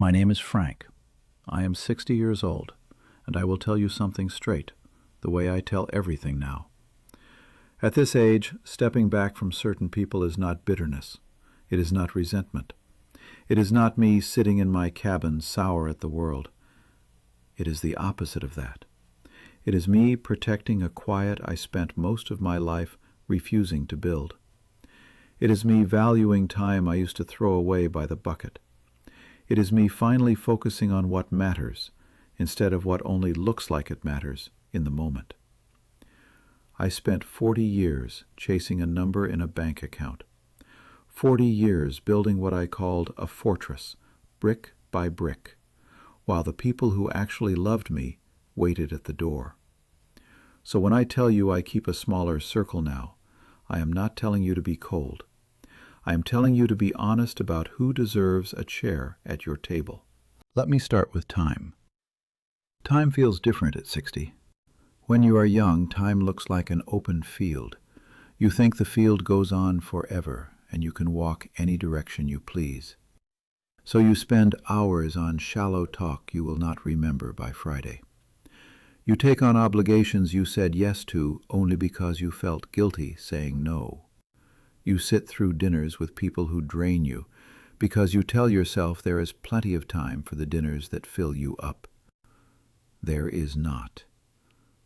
My name is Frank. I am 60 years old, and I will tell you something straight, the way I tell everything now. At this age, stepping back from certain people is not bitterness. It is not resentment. It is not me sitting in my cabin sour at the world. It is the opposite of that. It is me protecting a quiet I spent most of my life refusing to build. It is me valuing time I used to throw away by the bucket. It is me finally focusing on what matters, instead of what only looks like it matters in the moment. I spent 40 years chasing a number in a bank account. 40 years building what I called a fortress, brick by brick, while the people who actually loved me waited at the door. So when I tell you I keep a smaller circle now, I am not telling you to be cold. I am telling you to be honest about who deserves a chair at your table. Let me start with time. Time feels different at 60. When you are young, time looks like an open field. You think the field goes on forever, and you can walk any direction you please. So you spend hours on shallow talk you will not remember by Friday. You take on obligations you said yes to only because you felt guilty saying no. You sit through dinners with people who drain you because you tell yourself there is plenty of time for the dinners that fill you up. There is not.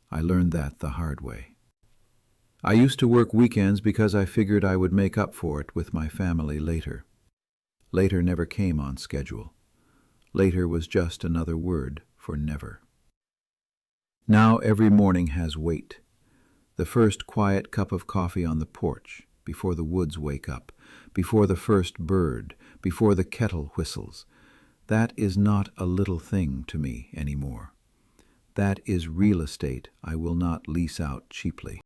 I learned that the hard way. I used to work weekends because I figured I would make up for it with my family later. Later never came on schedule. Later was just another word for never. Now every morning has weight. The first quiet cup of coffee on the porch, before the woods wake up, before the first bird, before the kettle whistles. That is not a little thing to me anymore. That is real estate I will not lease out cheaply.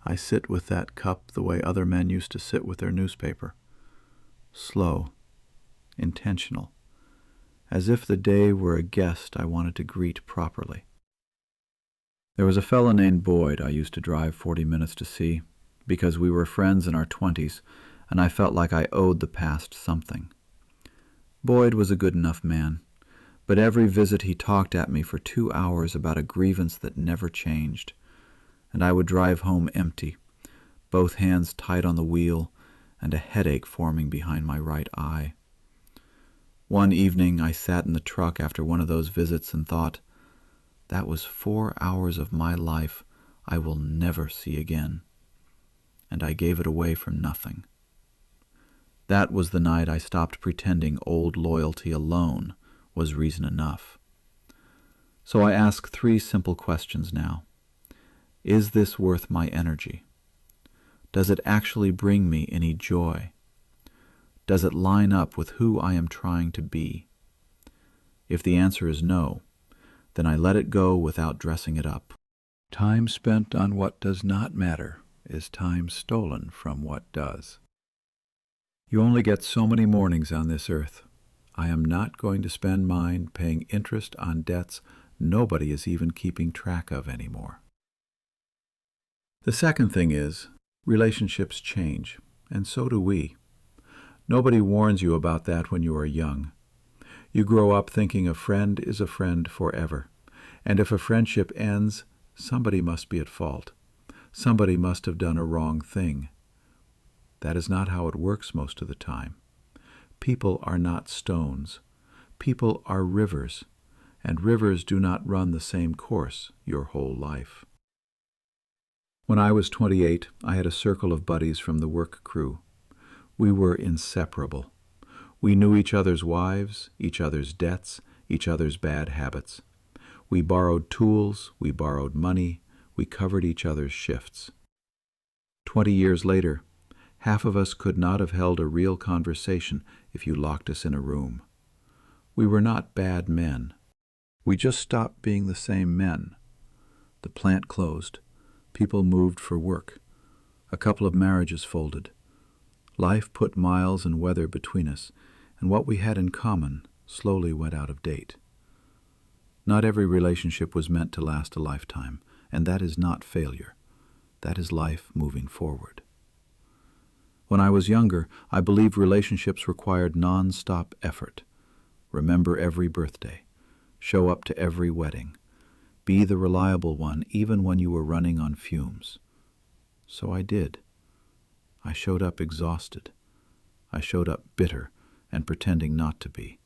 I sit with that cup the way other men used to sit with their newspaper. Slow, intentional, as if the day were a guest I wanted to greet properly. There was a fellow named Boyd I used to drive 40 minutes to see, because we were friends in our 20s, and I felt like I owed the past something. Boyd was a good enough man, but every visit he talked at me for 2 hours about a grievance that never changed, and I would drive home empty, both hands tight on the wheel, and a headache forming behind my right eye. One evening I sat in the truck after one of those visits and thought, that was 4 hours of my life I will never see again, and I gave it away for nothing. That was the night I stopped pretending old loyalty alone was reason enough. So I ask 3 simple questions now. Is this worth my energy? Does it actually bring me any joy? Does it line up with who I am trying to be? If the answer is no, then I let it go without dressing it up. Time spent on what does not matter is time stolen from what does. You only get so many mornings on this earth. I am not going to spend mine paying interest on debts nobody is even keeping track of anymore. The second thing is, relationships change, and so do we. Nobody warns you about that when you are young. You grow up thinking a friend is a friend forever, and if a friendship ends, somebody must be at fault. Somebody must have done a wrong thing. That is not how it works most of the time. People are not stones. People are rivers, and rivers do not run the same course your whole life. When I was 28, I had a circle of buddies from the work crew. We were inseparable. We knew each other's wives, each other's debts, each other's bad habits. We borrowed tools, we borrowed money, we covered each other's shifts. 20 years later, half of us could not have held a real conversation if you locked us in a room. We were not bad men. We just stopped being the same men. The plant closed. People moved for work. A couple of marriages folded. Life put miles and weather between us, and what we had in common slowly went out of date. Not every relationship was meant to last a lifetime, and that is not failure. That is life moving forward. When I was younger, I believed relationships required non-stop effort. Remember every birthday. Show up to every wedding. Be the reliable one even when you were running on fumes. So I did. I showed up exhausted. I showed up bitter and pretending not to be.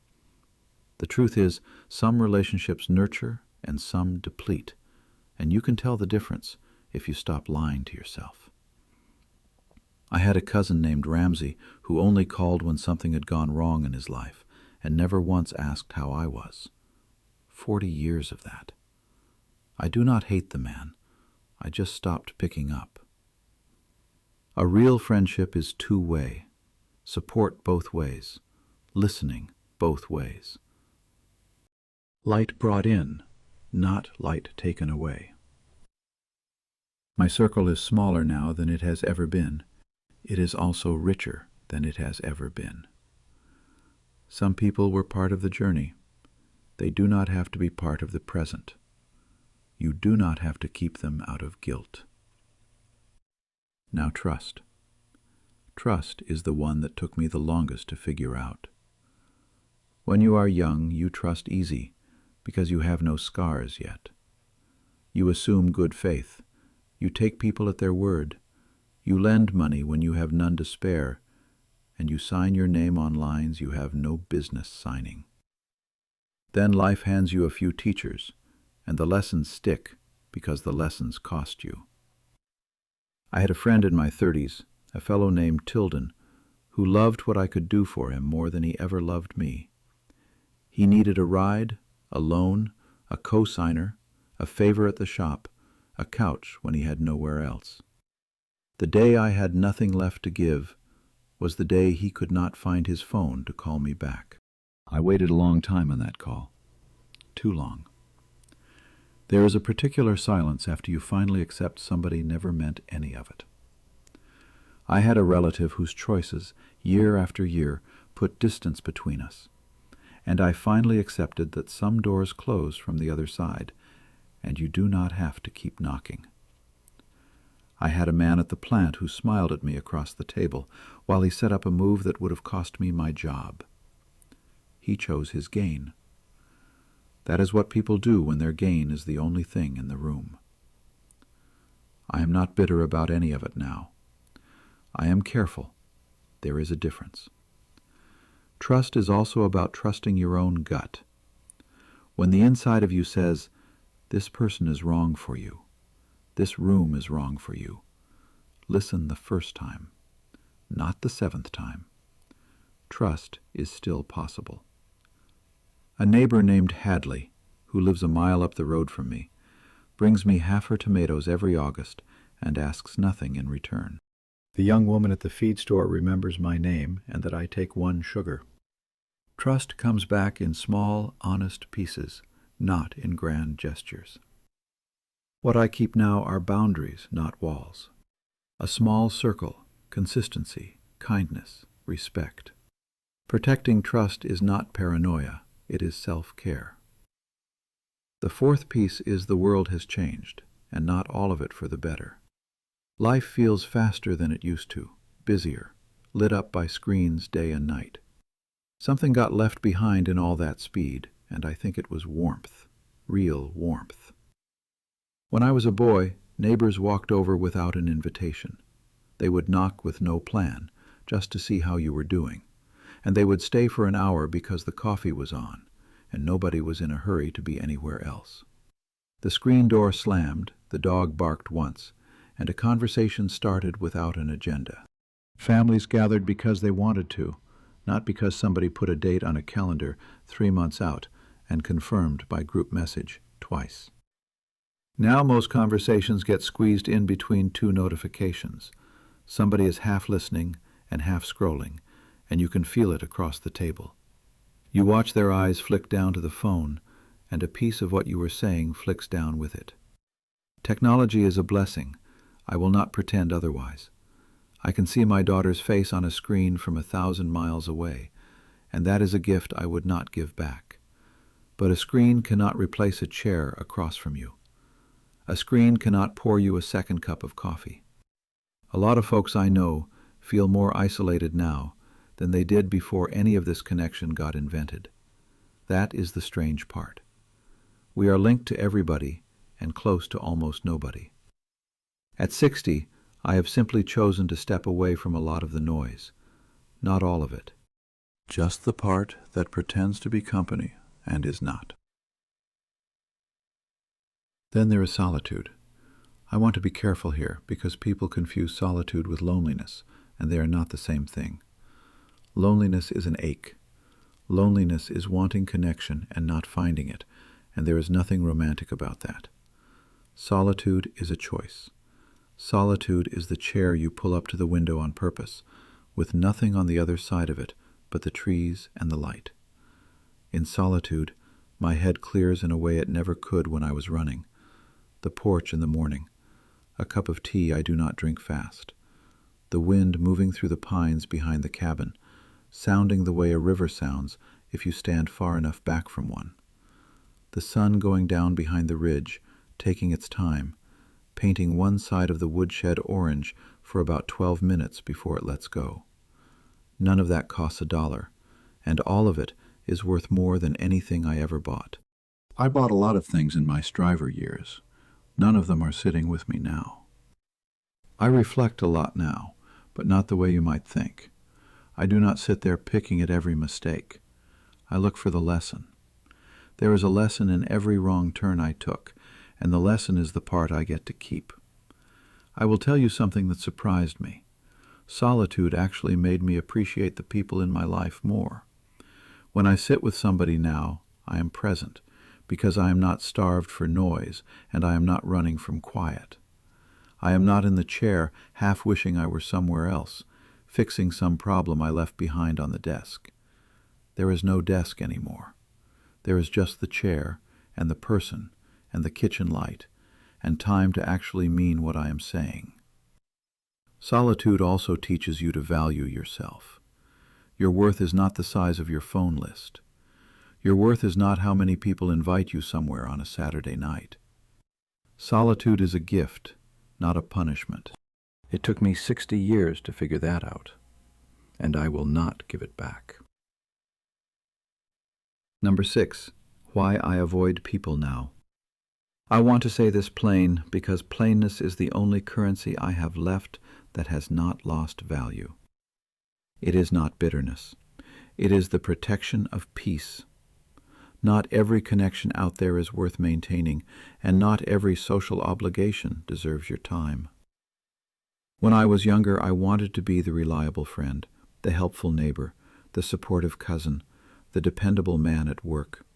The truth is, some relationships nurture and some deplete, and you can tell the difference if you stop lying to yourself. I had a cousin named Ramsey who only called when something had gone wrong in his life and never once asked how I was. 40 years of that. I do not hate the man. I just stopped picking up. A real friendship is two-way. Support both ways. Listening both ways. Light brought in, not light taken away. My circle is smaller now than it has ever been. It is also richer than it has ever been. Some people were part of the journey. They do not have to be part of the present. You do not have to keep them out of guilt. Now trust. Trust is the one that took me the longest to figure out. When you are young, you trust easy because you have no scars yet. You assume good faith. You take people at their word. You lend money when you have none to spare, and you sign your name on lines you have no business signing. Then life hands you a few teachers, and the lessons stick because the lessons cost you. I had a friend in my 30s, a fellow named Tilden, who loved what I could do for him more than he ever loved me. He needed a ride, a loan, a co-signer, a favor at the shop, a couch when he had nowhere else. The day I had nothing left to give was the day he could not find his phone to call me back. I waited a long time on that call. Too long. There is a particular silence after you finally accept somebody never meant any of it. I had a relative whose choices, year after year, put distance between us, and I finally accepted that some doors close from the other side, and you do not have to keep knocking. I had a man at the plant who smiled at me across the table while he set up a move that would have cost me my job. He chose his gain. That is what people do when their gain is the only thing in the room. I am not bitter about any of it now. I am careful. There is a difference. Trust is also about trusting your own gut. When the inside of you says, "This person is wrong for you. This room is wrong for you," listen the first time, not the 7th time. Trust is still possible. A neighbor named Hadley, who lives a mile up the road from me, brings me half her tomatoes every August and asks nothing in return. The young woman at the feed store remembers my name and that I take 1 sugar. Trust comes back in small, honest pieces, not in grand gestures. What I keep now are boundaries, not walls. A small circle, consistency, kindness, respect. Protecting trust is not paranoia, it is self-care. The 4th piece is the world has changed, and not all of it for the better. Life feels faster than it used to, busier, lit up by screens day and night. Something got left behind in all that speed, and I think it was warmth, real warmth. When I was a boy, neighbors walked over without an invitation. They would knock with no plan, just to see how you were doing, and they would stay for an hour because the coffee was on, and nobody was in a hurry to be anywhere else. The screen door slammed, the dog barked once, and a conversation started without an agenda. Families gathered because they wanted to, not because somebody put a date on a calendar 3 months out and confirmed by group message twice. Now most conversations get squeezed in between 2 notifications. Somebody is half listening and half scrolling, and you can feel it across the table. You watch their eyes flick down to the phone, and a piece of what you were saying flicks down with it. Technology is a blessing. I will not pretend otherwise. I can see my daughter's face on a screen from 1,000 miles away, and that is a gift I would not give back. But a screen cannot replace a chair across from you. A screen cannot pour you a second cup of coffee. A lot of folks I know feel more isolated now than they did before any of this connection got invented. That is the strange part. We are linked to everybody and close to almost nobody. At 60, I have simply chosen to step away from a lot of the noise. Not all of it. Just the part that pretends to be company and is not. Then there is solitude. I want to be careful here because people confuse solitude with loneliness, and they are not the same thing. Loneliness is an ache. Loneliness is wanting connection and not finding it, and there is nothing romantic about that. Solitude is a choice. Solitude is the chair you pull up to the window on purpose, with nothing on the other side of it but the trees and the light. In solitude, my head clears in a way it never could when I was running. The porch in the morning. A cup of tea I do not drink fast. The wind moving through the pines behind the cabin, sounding the way a river sounds if you stand far enough back from one. The sun going down behind the ridge, taking its time, painting one side of the woodshed orange for about 12 minutes before it lets go. None of that costs $1, and all of it is worth more than anything I ever bought. I bought a lot of things in my striver years. None of them are sitting with me now. I reflect a lot now, but not the way you might think. I do not sit there picking at every mistake. I look for the lesson. There is a lesson in every wrong turn I took, and the lesson is the part I get to keep. I will tell you something that surprised me. Solitude actually made me appreciate the people in my life more. When I sit with somebody now, I am present, because I am not starved for noise, and I am not running from quiet. I am not in the chair, half wishing I were somewhere else, fixing some problem I left behind on the desk. There is no desk anymore. There is just the chair, and the person, and the kitchen light, and time to actually mean what I am saying. Solitude also teaches you to value yourself. Your worth is not the size of your phone list. Your worth is not how many people invite you somewhere on a Saturday night. Solitude is a gift, not a punishment. It took me 60 years to figure that out, and I will not give it back. Number 6, why I avoid people now. I want to say this plain because plainness is the only currency I have left that has not lost value. It is not bitterness. It is the protection of peace. Not every connection out there is worth maintaining, and not every social obligation deserves your time. When I was younger, I wanted to be the reliable friend, the helpful neighbor, the supportive cousin, the dependable man at work.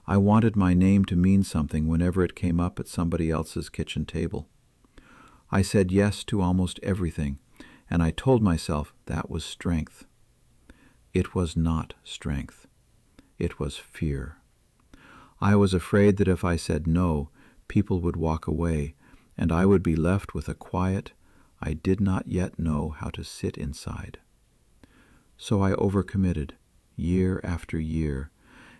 I wanted my name to mean something whenever it came up at somebody else's kitchen table. I said yes to almost everything, and I told myself that was strength. It was not strength. It was fear. I was afraid that if I said no, people would walk away, and I would be left with a quiet I did not yet know how to sit inside. So I overcommitted, year after year,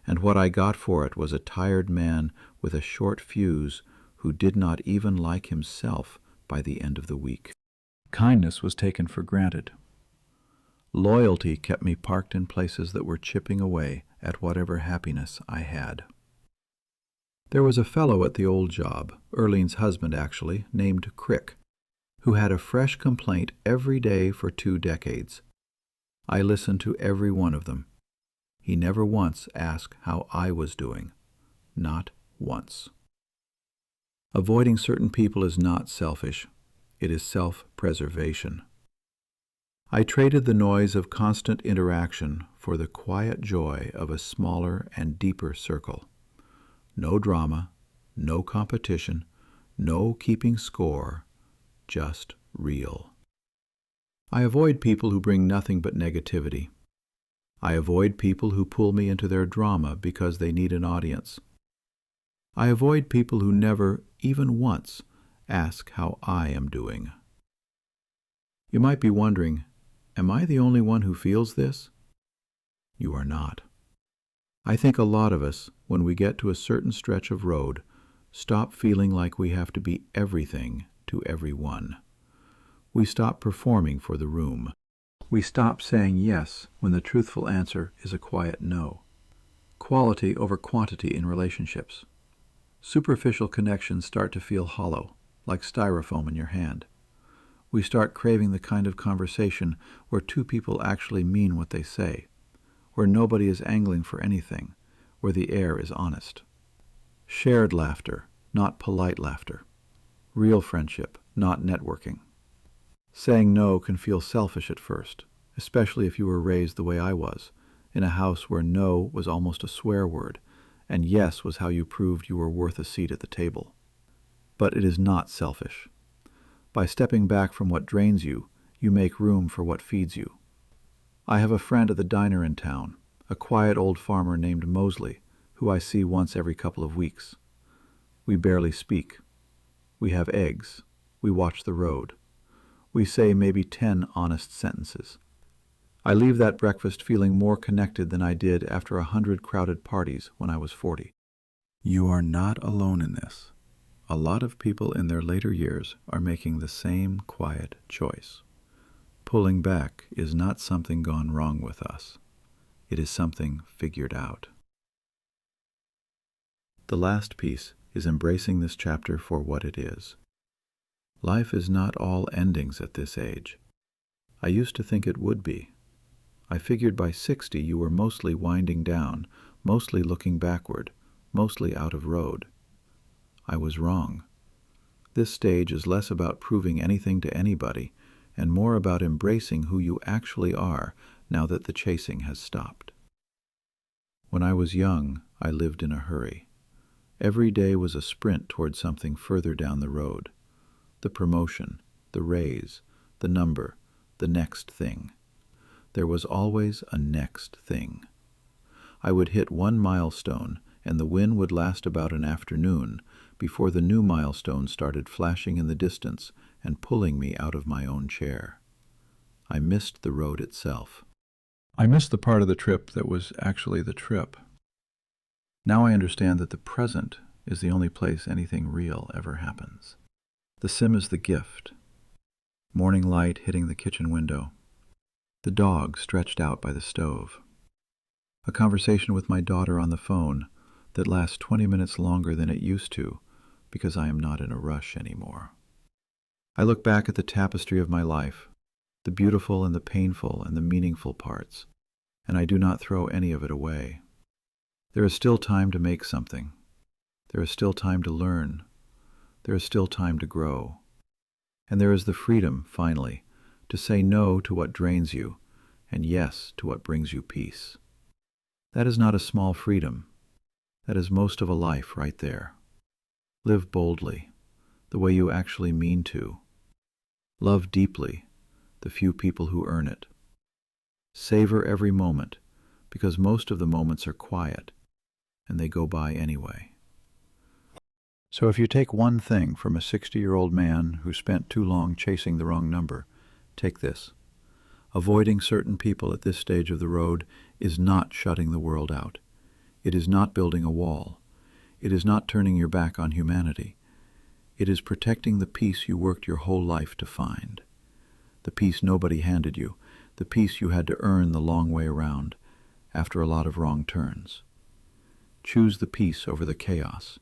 and what I got for it was a tired man with a short fuse who did not even like himself by the end of the week. Kindness was taken for granted. Loyalty kept me parked in places that were chipping away at whatever happiness I had. There was a fellow at the old job, Erlene's husband actually, named Crick, who had a fresh complaint every day for 2 decades. I listened to every one of them. He never once asked how I was doing. Not once. Avoiding certain people is not selfish. It is self-preservation. I traded the noise of constant interaction for the quiet joy of a smaller and deeper circle. No drama, no competition, no keeping score, just real. I avoid people who bring nothing but negativity. I avoid people who pull me into their drama because they need an audience. I avoid people who never, even once, ask how I am doing. You might be wondering, am I the only one who feels this? You are not. I think a lot of us, when we get to a certain stretch of road, stop feeling like we have to be everything to everyone. We stop performing for the room. We stop saying yes when the truthful answer is a quiet no. Quality over quantity in relationships. Superficial connections start to feel hollow, like styrofoam in your hand. We start craving the kind of conversation where two people actually mean what they say, where nobody is angling for anything, where the air is honest. Shared laughter, not polite laughter. Real friendship, not networking. Saying no can feel selfish at first, especially if you were raised the way I was, in a house where no was almost a swear word, and yes was how you proved you were worth a seat at the table. But it is not selfish. By stepping back from what drains you, you make room for what feeds you. I have a friend at the diner in town, a quiet old farmer named Mosley, who I see once every couple of weeks. We barely speak. We have eggs. We watch the road. We say maybe 10 honest sentences. I leave that breakfast feeling more connected than I did after 100 crowded parties when I was 40. You are not alone in this. A lot of people in their later years are making the same quiet choice. Pulling back is not something gone wrong with us. It is something figured out. The last piece is embracing this chapter for what it is. Life is not all endings at this age. I used to think it would be. I figured by 60 you were mostly winding down, mostly looking backward, mostly out of road. I was wrong. This stage is less about proving anything to anybody and more about embracing who you actually are now that the chasing has stopped. When I was young, I lived in a hurry. Every day was a sprint toward something further down the road. The promotion, the raise, the number, the next thing. There was always a next thing. I would hit one milestone, and the win would last about an afternoon before the new milestone started flashing in the distance and pulling me out of my own chair. I missed the road itself. I missed the part of the trip that was actually the trip. Now I understand that the present is the only place anything real ever happens. The sim is the gift. Morning light hitting the kitchen window. The dog stretched out by the stove. A conversation with my daughter on the phone that lasts 20 minutes longer than it used to because I am not in a rush anymore. I look back at the tapestry of my life, the beautiful and the painful and the meaningful parts, and I do not throw any of it away. There is still time to make something. There is still time to learn. There is still time to grow. And there is the freedom, finally, to say no to what drains you and yes to what brings you peace. That is not a small freedom. That is most of a life right there. Live boldly, the way you actually mean to. Love deeply, the few people who earn it. Savor every moment, because most of the moments are quiet, and they go by anyway. So if you take one thing from a 60-year-old man who spent too long chasing the wrong number, take this. Avoiding certain people at this stage of the road is not shutting the world out. It is not building a wall. It is not turning your back on humanity. It is protecting the peace you worked your whole life to find. The peace nobody handed you, the peace you had to earn the long way around, after a lot of wrong turns. Choose the peace over the chaos.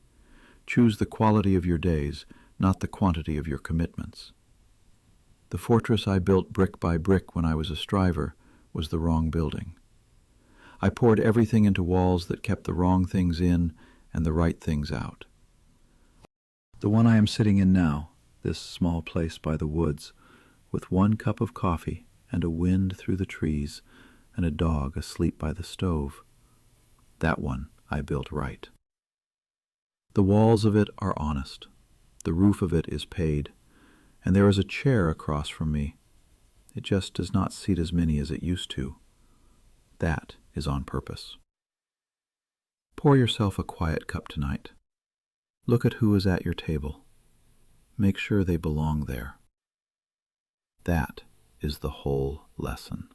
Choose the quality of your days, not the quantity of your commitments. The fortress I built brick by brick when I was a striver was the wrong building. I poured everything into walls that kept the wrong things in and the right things out. The one I am sitting in now, this small place by the woods, with one cup of coffee and a wind through the trees and a dog asleep by the stove, that one I built right. The walls of it are honest. The roof of it is paid. And there is a chair across from me. It just does not seat as many as it used to. That is on purpose. Pour yourself a quiet cup tonight. Look at who is at your table. Make sure they belong there. That is the whole lesson.